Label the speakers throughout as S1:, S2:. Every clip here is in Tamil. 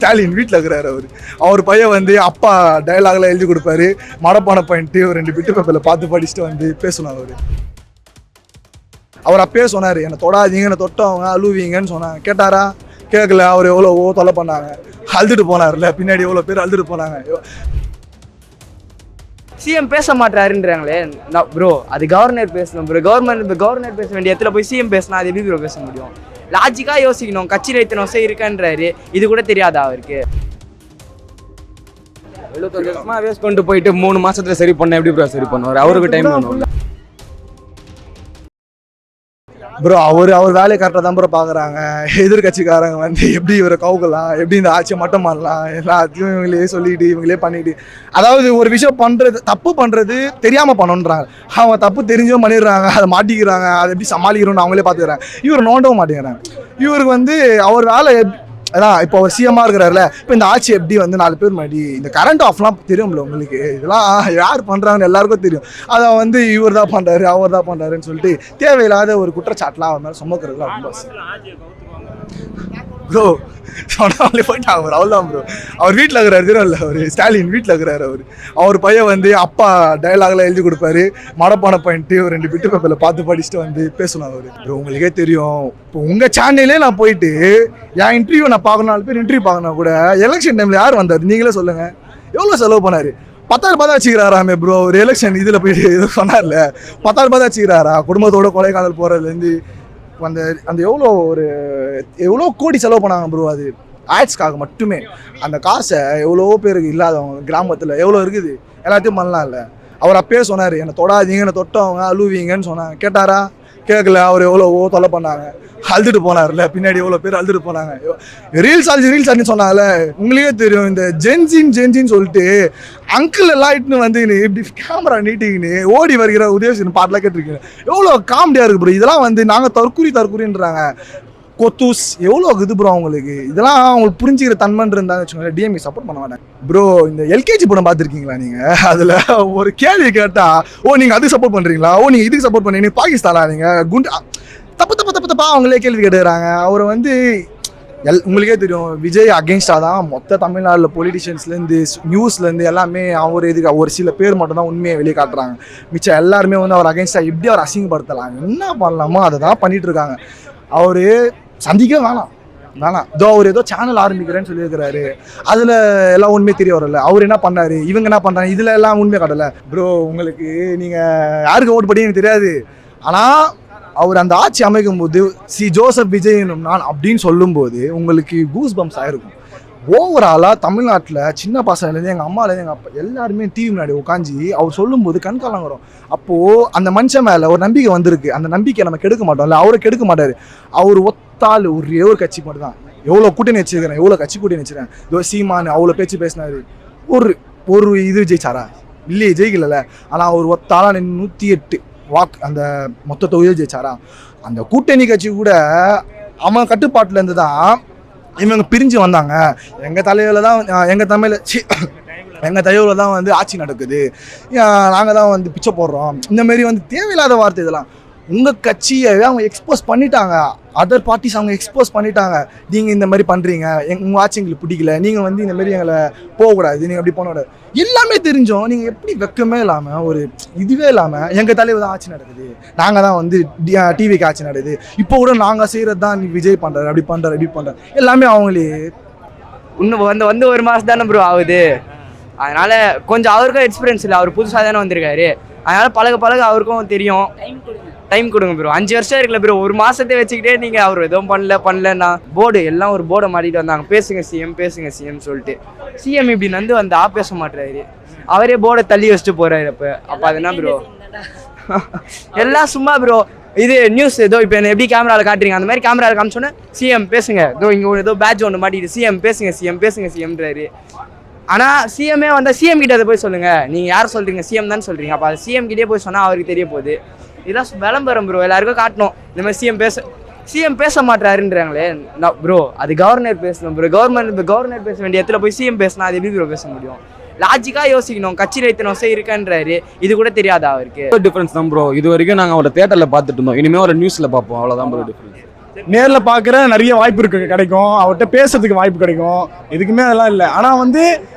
S1: ஸ்டாலின் வீட்டில் இருக்கிறாரு. அவர் பையன் வந்து அப்பா டயலாக்லாம் எழுதி கொடுப்பாரு. மடப்பான பாயிண்ட்டு ஒரு 2 பிட்டு பேப்பரில் பார்த்து படிச்சுட்டு வந்து பேசணும். அவர் அப்பயே சொன்னார், என்னை தொடாதீங்க, என்னை தொட்டவங்க அழுவீங்கன்னு சொன்னாங்க. கேட்டாரா? கேட்கல. அவர் எவ்வளோ தொலை பண்ணாங்க. அழுதுட்டு போனார்ல, பின்னாடி எவ்வளோ பேர் அழுதுட்டு போனாங்க.
S2: சிஎம் பேச மாட்டாருன்றாங்களே ப்ரோ, அது கவர்னர் பேசணும் ப்ரோ. கவர்னர் பேச வேண்டிய இடத்துல போய் சிஎம் பேசினா அது எப்படி ப்ரோ பேச முடியும்? லாஜிக்காக யோசிக்கணும். கட்சியில் இத்தனை வருஷம் இருக்கான்றாரு, இது கூட தெரியாதா அவருக்கு?
S3: 75 வருஷமா வேஸ்ட் பண்ணிட்டு போயிட்டு 3 மாசத்துல சரி பண்ண எப்படி ப்ரோ சரி பண்ணுவார்? அவருக்கு டைம் வேணும்
S1: ப்ரோ. அவர் வேலையை கரெக்டாக தான் ப்ரோ பார்க்குறாங்க. எதிர்கட்சிக்காரங்க வந்து எப்படி இவரை கவுக்கலாம், எப்படி இந்த ஆட்சியை மட்டம் பண்ணலாம், எல்லாத்தையும் இவங்களே சொல்லிட்டு இவங்களே பண்ணிட்டு, அதாவது ஒரு விஷயம் பண்ணுறது தப்பு பண்ணுறது தெரியாமல் பண்ணணுன்றாங்க. அவங்க தப்பு தெரிஞ்சும் பண்ணிடுறாங்க, அதை மாட்டிக்கிறாங்க, அதை எப்படி சமாளிக்கிறோன்னு அவங்களே பார்த்துக்கிறாங்க. இவர் நோண்டவும் மாட்டேங்கிறாங்க. இவருக்கு வந்து அவர் வேலை அதான் இப்போ அவர் சிஎம்மாக இருக்கிறாருல, இப்போ இந்த ஆட்சி எப்படி வந்து 4 பேர் மாடி இந்த கரண்ட் ஆஃப்லாம் தெரியும்ல உங்களுக்கு, இதெல்லாம் யார் பண்ணுறாங்கன்னு எல்லாருக்கும் தெரியும். அதை வந்து இவர் தான் பண்ணுறாரு, அவர் தான் பண்ணுறாருன்னு சொல்லிட்டு தேவையில்லாத ஒரு குற்றச்சாட்டுலாம் அவர் மேலே சுமக்கிறதுலாம் ரொம்ப ப்ரோ. சொன்னாலே போயிட்டாங்க ப்ரோ, அவ்வளோதான் ப்ரோ. அவர் வீட்டில் இருக்கிறாரு தெரியும்ல, ஸ்டாலின் வீட்டில் இருக்கிறாரு. அவர் பையன் வந்து அப்பா டயலாக்லாம் எழுதி கொடுப்பாரு. மடப்பான பாயிண்ட்டு ஒரு 2 பிட்டு பேப்பரில் பார்த்து படிச்சுட்டு வந்து பேசணும். ப்ரோ உங்களுக்கே தெரியும், இப்போ உங்கள் சேனல்லே நான் போயிட்டு என் இன்டர்வியூ நான் பார்க்கணும், 4 பேர் இன்டர்வியூ பார்க்கணும் கூட, எலெக்ஷன் டைமில் யார் வந்தார் நீங்களே சொல்லுங்கள். எவ்வளோ செலவு பண்ணார்? 10,000 ரூபாய் தான் வச்சுக்கிறாராமே ப்ரோ. ஒரு எலெக்ஷன் இதில் போயிட்டு எதுவும் சொன்னார்ல, 10,000 ரூபாய் தான் வச்சுக்கிறாரா? குடும்பத்தோட கொலைக்கானல் போகிறதுலேருந்து அந்த எவ்வளோ கோடி செலவு பண்ணாங்க ப்ரோ. அது ஆட்ஸ்க்காக மட்டுமே. அந்த காசை எவ்வளோ பேருக்கு இல்லாதவங்க கிராமத்தில் எவ்வளோ இருக்குது, எல்லாத்தையும் பண்ணலாம்ல. அவர் அப்பயே சொன்னார், என்னை தொடாதீங்க, என்னை தொட்டவங்க அழுவீங்கன்னு சொன்னாங்க. கேட்டாரா? கேட்கல. அவர் எவ்வளோ தொலை பண்ணாங்க. அழுதுட்டு போனார்ல, பின்னாடி எவ்வளோ பேர் அழுதுட்டு போனாங்க. ரீல்ஸ் ஆச்சு சொன்னாங்கல்ல, உங்களுக்கே தெரியும். இந்த ஜென்ஜின்னு சொல்லிட்டு அங்கிள் எல்லாம் இட்டுன்னு வந்து இப்படி கேமரா நீட்டிங்கன்னு ஓடி வருகிற உதயசன் பாட்டெலாம் கேட்டிருக்கீங்க. எவ்வளோ காமெடியாக இருக்குது ப்ரோ. இதெல்லாம் வந்து நாங்கள் தற்குறின்றாங்க. கொத்தூஸ் எவ்வளோ இது ப்ரோ அவங்களுக்கு. இதெல்லாம் அவங்களுக்கு புரிஞ்சுக்கிற தன்மைன்னு இருந்தாங்க வச்சுக்கோங்களேன், டிஎம்கே சப்போர்ட் பண்ண மாட்டாங்க ப்ரோ. இந்த எல்கேஜி படம் பார்த்துருக்கீங்களா நீங்கள்? அதில் ஒரு கேள்வி கேட்டால், ஓ நீங்கள் அதுக்கு சப்போர்ட் பண்ணுறீங்களா, ஓ நீங்கள் இதுக்கு சப்போர்ட் பண்ணுறீங்க, பாகிஸ்தானா நீங்கள், குண்டு தப்பா அவங்களே கேள்வி கேட்டுக்கிறாங்க. அவர் வந்து உங்களுக்கே தெரியும், விஜய் அகெயின்ஸ்டாக தான் மொத்த தமிழ்நாட்டில் பொலிட்டிஷியன்ஸ்லேருந்து நியூஸ்லேருந்து எல்லாமே. அவர் இதுக்கு ஒரு சில பேர் மட்டும் தான் உண்மையை வெளியே காட்டுறாங்க. மிச்சம் எல்லாருமே வந்து அவர் அகெயின்ஸ்டாக எப்படி அவர் அசிங்கப்படுத்தலாம், என்ன பண்ணலாமோ அதை தான் பண்ணிகிட்டு இருக்காங்க. அவர் சந்திக்க வேணாம். அவர் ஏதோ சேனல் ஆரம்பிக்கிறேன்னு சொல்லியிருக்கிறாரு, அதில் எல்லாம் உண்மையை தெரிய வரல. அவர் என்ன பண்ணார், இவங்க என்ன பண்ணுறாங்க, இதில் எல்லாம் உண்மையை காட்டலை ப்ரோ. உங்களுக்கு நீங்கள் யாருக்கு ஓட்டு போட்டீங்கன்னு தெரியாது, ஆனால் அவர் அந்த ஆட்சி அமைக்கும் போது ஜோசப் விஜய் நான் அப்படின்னு சொல்லும்போது உங்களுக்கு கூஸ் பம்ப்ஸ் ஆகிருக்கும். ஓவராலாக தமிழ்நாட்டில் சின்ன பசங்கலேருந்து எங்கள் அம்மாலேருந்து எங்கள் அப்பா எல்லாருமே டிவி முன்னாடி உட்காந்து அவர் சொல்லும்போது கண்காலங்கிறோம். அப்போது அந்த மனுஷன் மேலே ஒரு நம்பிக்கை வந்திருக்கு. அந்த நம்பிக்கை நம்ம கெடுக்க மாட்டோம்ல, அவரை கெடுக்க மாட்டார். அவர் ஒத்தாள் ஒரே ஒரு கட்சி மட்டும் தான். எவ்வளோ கூட்டணி வச்சுருக்கிறேன், எவ்வளோ கட்சி கூட்டணி வச்சுருக்கேன். இதோ சீமானு அவ்வளோ பேச்சு பேசினார். ஒரு இது ஜெயிச்சாரா? இல்லையே, ஜெயிக்கல. ஆனால் அவர் ஒத்தாளாக 108 வாக்கு அந்த மொத்த தொகுதியில் ஜெயிச்சாரா? அந்த கூட்டணி கட்சி கூட அவன் கட்டுப்பாட்டிலேருந்து தான் இவங்க பிரிஞ்சு வந்தாங்க. எங்கள் தலைவில் தான் வந்து ஆட்சி நடக்குது, நாங்கள் தான் வந்து பிச்சை போடுறோம், இந்தமாரி வந்து தேவையில்லாத வார்த்தை. இதெல்லாம் உங்கள் கட்சியை அவங்க எக்ஸ்போஸ் பண்ணிட்டாங்க, அதர் பார்ட்டிஸ் அவங்க எக்ஸ்போஸ் பண்ணிட்டாங்க. நீங்கள் இந்த மாதிரி பண்ணுறீங்க, உங்கள் ஆட்சி எங்களுக்கு பிடிக்கல, நீங்கள் வந்து இந்த மாதிரி எங்களை போகக்கூடாது, நீங்கள் அப்படி பண்ணக்கூடாது, எல்லாமே தெரிஞ்சோம். நீங்கள் எப்படி வெக்கமே இல்லாமல் ஒரு இதுவே இல்லாமல் எங்கள் தலைவர் தான் ஆட்சி நடக்குது, நாங்கள் தான் வந்து டிவிக்கு ஆட்சி நடக்குது, இப்போ கூட நாங்கள் செய்கிறது தான் விஜய் பண்ணுறாரு, அப்படி பண்ணுறாரு, இப்படி பண்ணுறாரு, எல்லாமே அவங்களே.
S2: இன்னும் வந்து 1 மாதம் தானே ப்ரோ ஆகுது. அதனால் கொஞ்சம் அவருக்கும் எக்ஸ்பீரியன்ஸ் இல்லை, அவர் புதுசாக தானே வந்திருக்காரு. அதனால் பழக அவருக்கும் தெரியும். டைம் கொடுங்க ப்ரோ. 5 வருஷம் இருக்குல்ல ப்ரோ, 1 மாதத்தை வச்சுக்கிட்டே நீங்கள் அவர் எதுவும் பண்ணலன்னா போர்டு எல்லாம் ஒரு போர்டை மாட்டிட்டு வந்தாங்க. பேசுங்க சிஎம் சொல்லிட்டு. சிஎம் இப்படி வந்தா பேச மாட்டுறாரு, அவரே போர்டை தள்ளி வச்சுட்டு போகிறாரு. அப்போ அது என்ன ப்ரோ? எல்லாம் சும்மா ப்ரோ. இது நியூஸ் ஏதோ இப்போ என்ன எப்படி கேமராவில் காட்டுறீங்க, அந்த மாதிரி கேமராவில் காமிச்சோன்னே சிஎம் பேசுங்க, இதோ இங்கே ஏதோ பேட்ச் ஒன்று மாட்டிட்டு சிஎம் பேசுங்கன்றாரு. ஆனால் சிஎம்ஏ வந்தால் சிஎம் கிட்ட அதை போய் சொல்லுங்கள், நீங்கள் யார் சொல்கிறீங்க, சிஎம் தான் சொல்கிறீங்க. அப்போ அது சிஎம் கிட்டே போய் சொன்னால் அவருக்கு தெரிய போகுது. இதெல்லாம் விளம்பரம் ப்ரோ, எல்லாருக்கும் காட்டணும். இந்த மாதிரி சிஎம் பேச மாட்டாருன்றாங்களே ப்ரோ, அது கவர்னர் பேசணும் ப்ரோ. கவர்னர் பேச வேண்டிய இடத்துல போய் சிஎம் பேசினா அது எப்படி ப்ரோ பேச முடியும்? லாஜிக்காக யோசிக்கணும். கட்சியில் இத்தனை வருஷம் இருக்கான்றாரு, இது கூட தெரியாதா அவருக்கு?
S3: டிஃபரன்ஸ் தான் ப்ரோ. இது வரைக்கும் நாங்கள் அவரை தேட்டரில் பார்த்துட்டு இருந்தோம், இனிமேல் ஒரு நியூஸில் பார்ப்போம், அவ்வளோதான் ப்ரோ டிஃபரன்ஸ்.
S4: நேரில் பார்க்குற நிறைய வாய்ப்பு கிடைக்கும், அவர்கிட்ட பேசுறதுக்கு வாய்ப்பு கிடைக்கும், எதுக்குமே அதெல்லாம் இல்லை. ஆனால் வந்து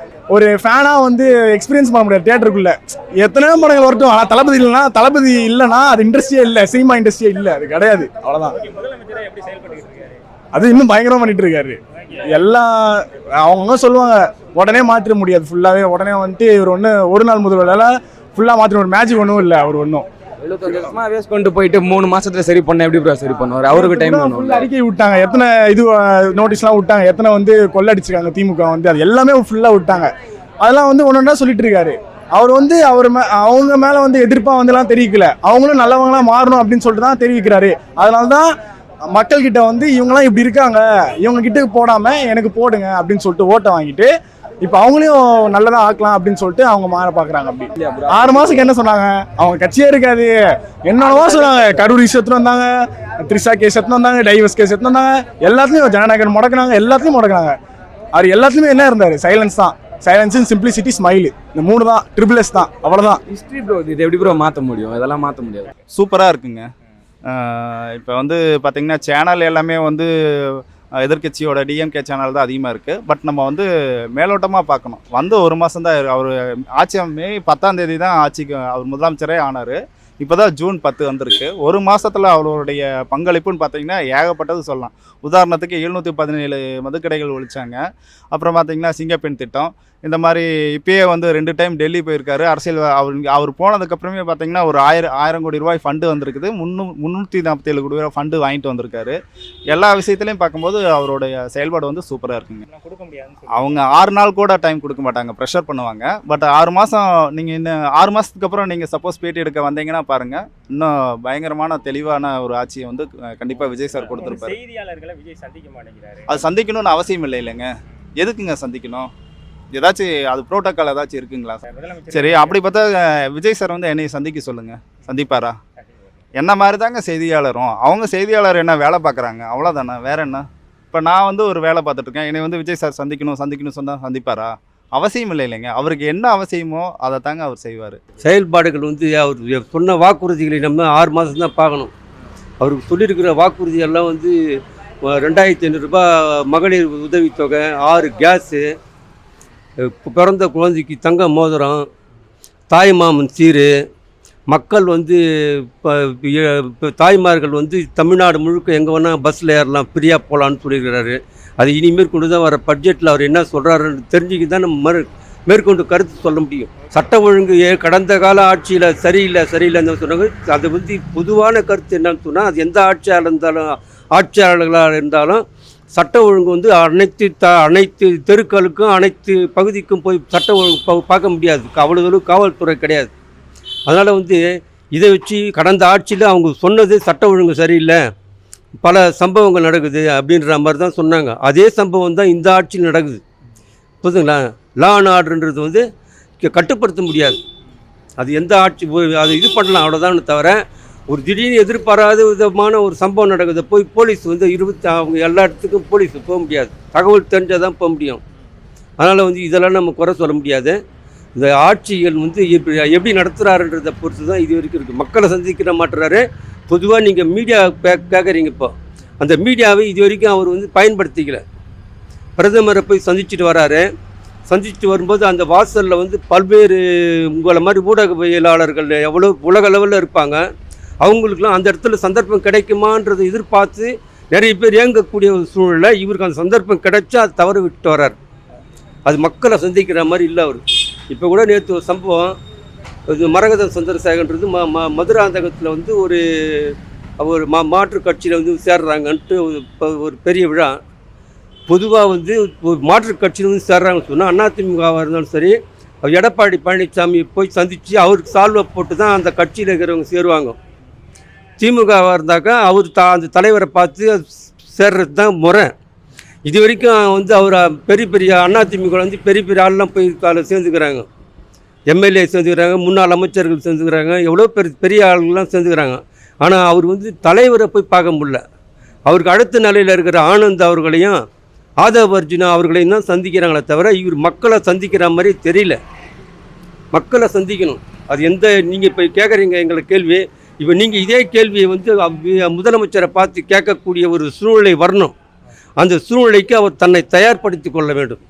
S4: ஒரு ஃபேனாக வந்து எக்ஸ்பீரியன்ஸ் பண்ண முடியாது தியேட்டருக்குள்ள. எத்தனையோ படங்கள் வரட்டும், ஆனால் தளபதி இல்லைன்னா அது இண்டஸ்ட்ரியே இல்லை, சினிமா இண்டஸ்ட்ரியே இல்லை, அது கிடையாது. அவ்வளோதான். அது இன்னும் பயங்கரமாக பண்ணிட்டு இருக்காரு. எல்லாம் அவங்க சொல்லுவாங்க உடனே மாற்ற முடியாது, ஃபுல்லாகவே உடனே வந்துட்டு இவர் ஒரு நாள் முதல்ல ஃபுல்லாக மாற்ற ஒரு மேஜிக் ஒன்றும் இல்லை. அவர்
S3: 75 வருஷமா வேஸ்ட் கொண்டு போயிட்டு 3 மாசத்துல சரி பண்ண எப்படி ப்ரோ சரி பண்ணுவார்? அவருக்கு டைம் வேணும்.
S4: அறிக்கை விட்டாங்க, எத்தனை நோட்டீஸ்லாம் விட்டாங்க, எத்தனை கொள்ளடிச்சிருக்காங்க திமுக அது எல்லாமே ஃபுல்லாக விட்டாங்க. அதெல்லாம் ஒன்றா சொல்லிட்டு இருக்காரு. அவர் அவங்க மேலே எதிர்ப்பாக தெரிவிக்கல, அவங்களும் நல்லவங்களா மாறணும் அப்படின்னு சொல்லிட்டு தான் தெரிவிக்கிறாரு. அதனால தான் மக்கள் கிட்ட இவங்கெல்லாம் இப்படி இருக்காங்க, இவங்க கிட்ட போடாம எனக்கு போடுங்க அப்படின்னு சொல்லிட்டு ஓட்டை வாங்கிட்டு இப்போ அவங்களையும் நல்லதா ஆக்கலாம் அப்படின்னு சொல்லிட்டு அவங்க மாற பாக்குறாங்க. அப்படி 6 மாசத்துக்கு என்ன சொன்னாங்க, அவங்க கட்சியே இருக்காது என்னவோ சொன்னாங்க. கரூர் இஷ்யூ எடுத்துன்னு வந்தாங்க, த்ரிஷா கேஸ் எடுத்துன்னு வந்தாங்க, டைவர்ஸ் கேஸ் எடுத்துன்னு வந்தாங்க, எல்லாத்துலயும் ஜனநாயகம் முடக்கினாங்க, எல்லாத்துலயும் முடக்கினாங்க. அவர் எல்லாத்துலயுமே என்ன இருந்தாரு, சைலன்ஸ் தான். சைலன்ஸ், சிம்பிளிசிட்டி, ஸ்மைல், இந்த 3 தான், ட்ரிபிள்எஸ் தான், அவ்வளவுதான்.
S3: ஹிஸ்டரி ப்ரோ, இது எப்படி ப்ரோ மாற்ற முடியும்? இதெல்லாம் மாற்ற முடியாது.
S5: சூப்பராக இருக்குங்க. இப்போ பார்த்தீங்கன்னா சேனல் எல்லாமே எதிர்கட்சியோட டிஎம்கே சேனல் தான் அதிகமாக இருக்குது. பட் நம்ம மேலோட்டமாக பார்க்கணும். ஒரு மாதம் தான் அவர் ஆட்சி, மே 10ஆம் தேதி தான் ஆட்சிக்கு அவர் முதலமைச்சரே ஆனார். இப்போ தான் ஜூன் 10 வந்திருக்கு. ஒரு மாதத்தில் அவருடைய பங்களிப்புன்னு பார்த்தீங்கன்னா ஏகப்பட்டது சொல்லலாம். உதாரணத்துக்கு 717 மதுக்கடைகள் ஒழிச்சாங்க. அப்புறம் பார்த்தீங்கன்னா சிங்கப்பெண் திட்டம், இந்த மாதிரி இப்பயே 2 டைம் டெல்லி போயிருக்காரு. அரசியல் அவர் போனதுக்கப்புறமே பார்த்தீங்கன்னா ஒரு 1000 கோடி ரூபாய் ஃபண்டு வந்திருக்குது. 347 கோடி ரூபாய் ஃபண்டு வாங்கிட்டு வந்திருக்காரு. எல்லா விஷயத்துலையும் பார்க்கும்போது அவருடைய செயல்பாடு சூப்பராக இருக்குங்க. அவங்க 6 நாள் கூட டைம் கொடுக்க மாட்டாங்க, ப்ரெஷர் பண்ணுவாங்க. பட் 6 மாதம் நீங்கள் இன்னும் 6 மாதத்துக்கு அப்புறம் நீங்கள் சப்போஸ் பேட்டி எடுக்க வந்தீங்கன்னா பாருங்கள், இன்னும் பயங்கரமான தெளிவான ஒரு ஆட்சியை கண்டிப்பாக விஜய் சார் கொடுத்துருப்பாரு.
S6: செய்தியாளர்களை விஜய் சந்திக்க மாட்டேங்கிறாரு.
S5: அது சந்திக்கணும்னு அவசியம் இல்லைங்க. எதுக்குங்க சந்திக்கணும்? ஏதாச்சும் அது ப்ரோட்டோக்கால் ஏதாச்சும் இருக்குங்களா? சரி, அப்படி பார்த்தா விஜய் சார் என்னை சந்திக்க சொல்லுங்கள், சந்திப்பாரா? என்ன மாதிரி தாங்க செய்தியாளரும். அவங்க செய்தியாளர் என்ன வேலை பார்க்குறாங்க, அவ்வளோதானே, வேற என்ன? இப்போ நான் ஒரு வேலை பார்த்துட்ருக்கேன், என்னை விஜய் சார் சந்திக்கணும் சொன்னால் சந்திப்பாரா? அவசியம் இல்லை இல்லைங்க. அவருக்கு என்ன அவசியமோ அதை தாங்க அவர் செய்வார்.
S7: செயல்பாடுகள் அவர் சொன்ன வாக்குறுதிகளை நம்ம 6 மாதம் தான் பார்க்கணும். அவருக்கு சொல்லியிருக்கிற வாக்குறுதியெல்லாம் 2500 ரூபாய் மகளிர் உதவித்தொகை, 6 கேஸு, பிறந்த குழந்தைக்கு தங்க மோதிரம், தாய்மாமன் சீரு, மக்கள் இப்போ தாய்மார்கள் தமிழ்நாடு முழுக்க எங்கே வேணால் பஸ்ஸில் ஏறலாம், ஃப்ரீயாக போகலான்னு சொல்லியிருக்கிறாரு. அது இனிமேல் கொண்டு தான் வர பட்ஜெட்டில் அவர் என்ன சொல்கிறாருன்னு தெரிஞ்சுக்கி தான் நம்ம மேற்கொண்டு கருத்து சொல்ல முடியும். சட்ட ஒழுங்கு கடந்த கால ஆட்சியில் சரியில்லைன்னு சொன்னாங்க. அது பொதுவான கருத்து என்னன்னு சொன்னால், அது எந்த ஆட்சியாளர்களாக இருந்தாலும் சட்ட ஒழுங்கு அனைத்து தெருக்களுக்கும் அனைத்து பகுதிக்கும் போய் சட்ட ஒழுங்கு பார்க்க முடியாது, அவ்வளோ காவல்துறை கிடையாது. அதனால் இதை வச்சு கடந்த ஆட்சியில் அவங்க சொன்னது சட்ட ஒழுங்கு சரியில்லை, பல சம்பவங்கள் நடக்குது அப்படின்ற மாதிரி தான் சொன்னாங்க. அதே சம்பவம் தான் இந்த ஆட்சியில் நடக்குது. புரியுதுங்களா? லா அண்ட் ஆர்டர்ன்றது கட்டுப்படுத்த முடியாது. அது எந்த ஆட்சி அது இது பண்ணலாம், அவ்வளோதான். தவிர ஒரு திடீர்னு எதிர்பாராத விதமான ஒரு சம்பவம் நடக்குது, போய் போலீஸ் அவங்க எல்லா இடத்துக்கும் போலீஸ் போக முடியாது, தகவல் தெரிஞ்சால் தான் போக முடியும். அதனால் இதெல்லாம் நம்ம குறை சொல்ல முடியாது. இந்த ஆட்சிகள் எப்படி நடத்துகிறாருன்றதை பொறுத்து தான் இது வரைக்கும் இருக்குது. மக்களை சந்திக்கிற மாட்டுறாரு. பொதுவாக நீங்கள் மீடியா கேட்குறீங்க, இப்போ அந்த மீடியாவை இது வரைக்கும் அவர் பயன்படுத்திக்கல. பிரதமரை போய் சந்திச்சுட்டு வராரு. சந்திச்சுட்டு வரும்போது அந்த வாசலில் பல்வேறு உங்களை மாதிரி ஊடகவியலாளர்கள் எவ்வளோ உலக அளவில் இருப்பாங்க. அவங்களுக்குலாம் அந்த இடத்துல சந்தர்ப்பம் கிடைக்குமான்றதை எதிர்பார்த்து நிறைய பேர் இயங்கக்கூடிய ஒரு சூழ்நிலை. இவருக்கு அந்த சந்தர்ப்பம் கிடைச்சா அது தவறு விட்டு வர்றார். அது மக்களை சந்திக்கிற மாதிரி இல்லை அவர். இப்போ கூட நேற்று ஒரு சம்பவம், இது மரகதம் சந்திரசேகர்ன்றது மதுராந்தகத்தில் ஒரு மாற்றுக் கட்சியில் சேர்றாங்கன்ட்டு ஒரு பெரிய விழா. பொதுவாக ஒரு மாற்றுக் கட்சியில் சேர்றாங்கன்னு சொன்னால் அதிமுகவாக இருந்தாலும் சரி, எடப்பாடி பழனிசாமி போய் சந்தித்து அவருக்கு சால்வை போட்டு தான் அந்த கட்சியில் இருக்கிறவங்க சேருவாங்க. திமுகவாக இருந்தாக்கா அவர் அந்த தலைவரை பார்த்து சேர்றது தான் முறை. இது வரைக்கும் அவர் பெரிய அதிமுக பெரிய ஆள்லாம் போய் அதில் சேர்ந்துக்கிறாங்க. எம்எல்ஏ சேர்ந்துக்கிறாங்க, முன்னாள் அமைச்சர்கள் சேர்ந்துக்கிறாங்க, எவ்வளோ பெரிய ஆளுங்கள்லாம் சேர்ந்துக்கிறாங்க. ஆனால் அவர் தலைவரை போய் பார்க்க முடியல. அவருக்கு அடுத்த நிலையில் இருக்கிற ஆனந்த் அவர்களையும் ஆதவ் அர்ஜுனா அவர்களையும் தான் சந்திக்கிறாங்களே தவிர இவர் மக்களை சந்திக்கிற மாதிரி தெரியல. மக்களை சந்திக்கணும். அது நீங்கள் இப்போ கேட்குறீங்க எங்களை கேள்வி, இப்போ நீங்கள் இதே கேள்வியை வந்து முதலமைச்சரை பார்த்து கேட்கக்கூடிய ஒரு சூழ்நிலை வரணும். அந்த சூழ்நிலைக்கு அவர் தன்னை தயார்படுத்தி கொள்ள வேண்டும்.